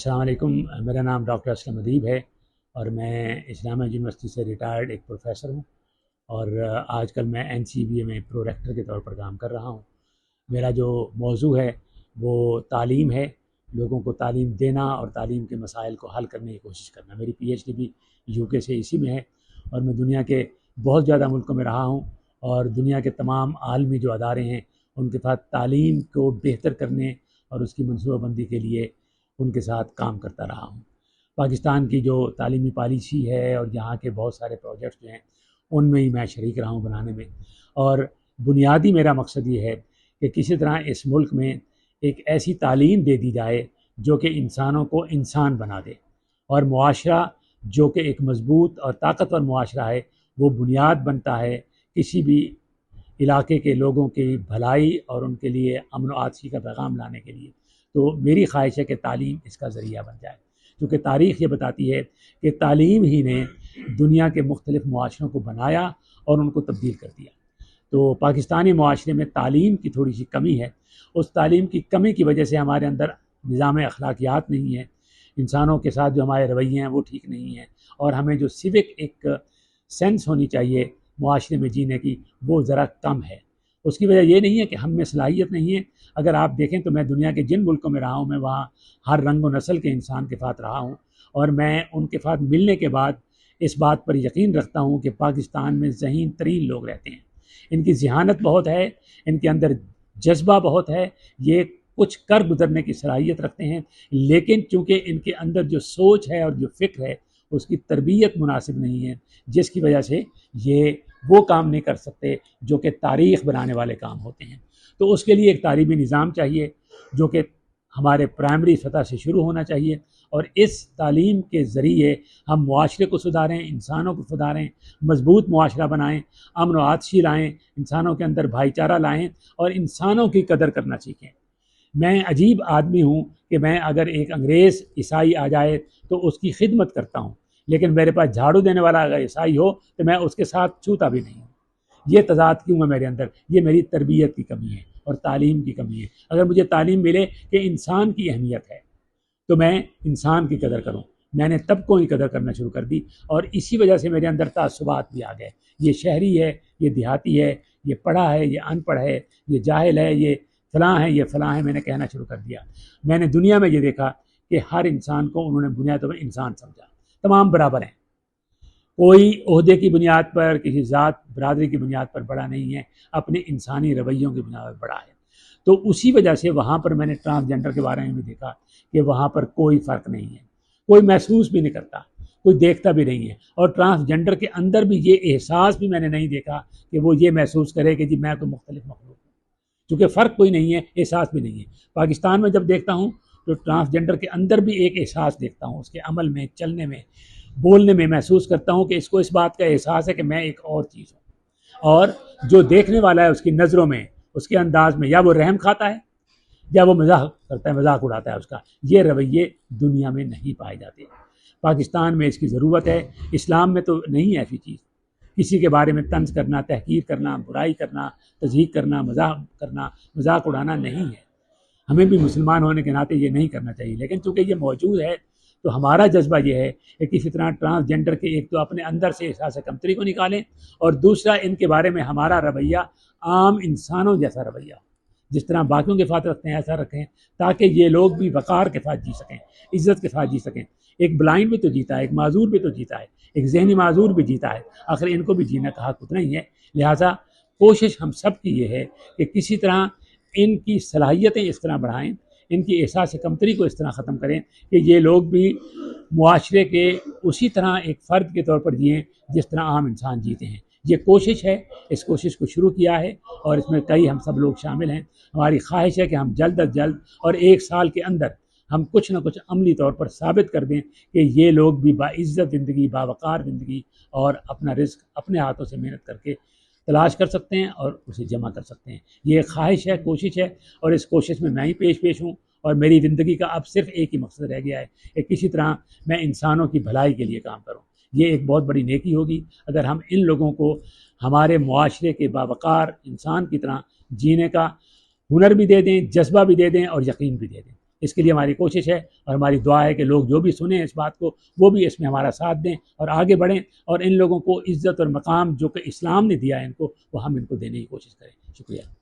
अस्सलाम वालेकुम। मेरा नाम डॉक्टर असलम अदीब है और मैं इस्लामिया यूनिवर्सिटी से रिटायर्ड एक प्रोफेसर हूँ और आजकल मैं एनसीबीए में प्रो रेक्टर के तौर पर काम कर रहा हूँ। मेरा जो मौजू है वो तालीम है, लोगों को तालीम देना और तालीम के मसाइल को हल करने की कोशिश करना। मेरी पीएचडी भी यूके से इसी में है और मैं दुनिया के बहुत ज़्यादा मुल्कों में रहा हूँ और दुनिया के तमाम आलमी जो अदारे हैं उनके साथ तालीम को बेहतर करने और उसकी मनसूबाबंदी के लिए उनके साथ काम करता रहा हूँ। पाकिस्तान की जो तालीमी पॉलिसी है और यहाँ के बहुत सारे प्रोजेक्ट्स जो हैं उनमें ही मैं शरीक रहा हूँ बनाने में। और बुनियादी मेरा मकसद ये है कि किसी तरह इस मुल्क में एक ऐसी तालीम दे दी जाए जो कि इंसानों को इंसान बना दे और मुआशरा जो कि एक मजबूत और ताकतवर मुआशरा है वो बुनियाद बनता है किसी भी इलाके के लोगों की भलाई और उनके लिए अमन व आतशी का पैगाम लाने के लिए। तो मेरी ख्वाहिश है कि तालीम इसका ज़रिया बन जाए, क्योंकि तारीख़ ये बताती है कि तालीम ही ने दुनिया के मुख्तलिफ़ मुआशरों को बनाया और उनको तब्दील कर दिया। तो पाकिस्तानी मुआशरे में तालीम की थोड़ी सी कमी है। उस तालीम की कमी की वजह से हमारे अंदर निज़ाम अखलाकियात नहीं है, इंसानों के साथ जो हमारे रवैये हैं वो ठीक नहीं है और हमें जो सिविक एक सेंस होनी चाहिए मुआशरे में जीने की वो ज़रा कम है। उसकी वजह ये नहीं है कि हम में सलाहियत नहीं है। अगर आप देखें तो मैं दुनिया के जिन मुल्कों में रहा हूँ मैं वहाँ हर रंग व नस्ल के इंसान के साथ रहा हूँ और मैं उनके साथ मिलने के बाद इस बात पर यकीन रखता हूँ कि पाकिस्तान में ज़हीन तरीन लोग रहते हैं। इनकी ज़हानत बहुत है, इनके अंदर जज्बा बहुत है, ये कुछ कर गुजरने की सलाहियत रखते हैं, लेकिन चूँकि इनके अंदर जो सोच है और जो फ़िक्र है उसकी तरबियत मुनासिब नहीं है, जिसकी वजह से ये वो काम नहीं कर सकते जो कि तारीख़ बनाने वाले काम होते हैं। तो उसके लिए एक तालीमी निज़ाम चाहिए जो कि हमारे प्राइमरी सतह से शुरू होना चाहिए और इस तालीम के ज़रिए हम मुआशरे को सुधारें, इंसानों को सुधारें, मजबूत मुआशरा बनाएं, अमन व आतशी लाएँ, इंसानों के अंदर भाईचारा लाएँ और इंसानों की कदर करना सीखें। मैं अजीब आदमी हूँ कि मैं अगर एक अंग्रेज़ ईसाई आ जाए तो उसकी खिदमत करता हूँ, लेकिन मेरे पास झाड़ू देने वाला अगर ईसाई हो तो मैं उसके साथ छूता भी नहीं हूँ। ये तज़ाद क्यों है मेरे अंदर? ये मेरी तरबियत की कमी है और तालीम की कमी है। अगर मुझे तालीम मिले कि इंसान की अहमियत है तो मैं इंसान की कदर करूँ। मैंने तबकों की कदर करना शुरू कर दी और इसी वजह से मेरे अंदर तासुबात भी आ गए। ये शहरी है, ये देहाती है, ये पढ़ा है, ये अनपढ़ है, ये जाहिल है, ये फ़लाँ है, ये फ़लाँ है, मैंने कहना शुरू कर दिया। मैंने दुनिया में ये देखा कि हर इंसान को उन्होंने बुनियाद पर इंसान समझा, तमाम बराबर हैं। कोई ओहदे की बुनियाद पर, किसी ज़ात बरादरी की बुनियाद पर बड़ा नहीं है, अपने इंसानी रवैयों की बुनियाद पर बड़ा है। तो उसी वजह से वहाँ पर मैंने ट्रांसजेंडर के बारे में भी देखा कि वहाँ पर कोई फ़र्क नहीं है, कोई महसूस भी नहीं करता, कोई देखता भी नहीं है और ट्रांसजेंडर के अंदर भी ये एहसास भी मैंने नहीं देखा कि वो ये महसूस करे कि जी मैं तो मुख्तलिफ मखलूक हूँ, चूँकि फ़र्क कोई नहीं है, एहसास भी नहीं है। पाकिस्तान में जब देखता हूँ तो ट्रांसजेंडर के अंदर भी एक एहसास देखता हूँ, उसके अमल में, चलने में, बोलने में महसूस करता हूँ कि इसको इस बात का एहसास है कि मैं एक और चीज़ हूँ और जो देखने वाला है उसकी नज़रों में, उसके अंदाज में या वो रहम खाता है या वो मजाक करता है, मजाक उड़ाता है उसका। ये रवैये दुनिया में नहीं पाए जाते। पाकिस्तान में इसकी ज़रूरत है। इस्लाम में तो नहीं है ऐसी चीज़। किसी के बारे में तंज करना, तहकीर करना, बुराई करना, तज़हीक करना, मजाक करना, मजाक उड़ाना नहीं है। हमें भी मुसलमान होने के नाते ये नहीं करना चाहिए, लेकिन चूँकि ये मौजूद है तो हमारा जज्बा ये है कि किसी तरह ट्रांसजेंडर के एक तो अपने अंदर से एहसास कमतरी को निकालें और दूसरा इनके बारे में हमारा रवैया आम इंसानों जैसा रवैया, जिस तरह बाकियों के साथ रखते हैं ऐसा रखें, ताकि ये लोग भी वक़ार के साथ जी सकें, इज़्ज़त के साथ जी सकें। एक ब्लाइंड भी तो जीता है, एक माजूर भी तो जीता है, एक जहनी माजूर भी जीता है, आखिर इनको भी जीने का हक उतना ही है। लिहाजा कोशिश हम सब की ये है कि किसी तरह इनकी सलाहियतें इस तरह बढ़ाएँ, इनकी एहसास कमतरी को इस तरह ख़त्म करें कि ये लोग भी मुआशरे के उसी तरह एक फ़र्द के तौर पर जिएँ जिस तरह आम इंसान जीते हैं। ये कोशिश है, इस कोशिश को शुरू किया है और इसमें कई हम सब लोग शामिल हैं। हमारी ख्वाहिश है कि हम जल्द अज जल्द और 1 साल के अंदर हम कुछ न कुछ अमली तौर पर साबित कर दें कि ये लोग भी बाइज़्ज़त ज़िंदगी, बावक़ार ज़िंदगी और अपना रिज़्क़ अपने हाथों से मेहनत करके तलाश कर सकते हैं और उसे जमा कर सकते हैं। ये ख्वाहिश है, कोशिश है और इस कोशिश में मैं ही पेश हूँ और मेरी ज़िंदगी का अब सिर्फ एक ही मकसद रह गया है कि किसी तरह मैं इंसानों की भलाई के लिए काम करूँ। ये एक बहुत बड़ी नेकी होगी अगर हम इन लोगों को हमारे मुआशरे के बावक़ार इंसान की तरह जीने का हुनर भी दे दें, जज्बा भी दे दें और यकीन भी दे दें। इसके लिए हमारी कोशिश है और हमारी दुआ है कि लोग जो भी सुने इस बात को वो भी इसमें हमारा साथ दें और आगे बढ़ें और इन लोगों को इज़्ज़त और मकाम जो कि इस्लाम ने दिया है इनको वो हम इनको देने की कोशिश करें। शुक्रिया।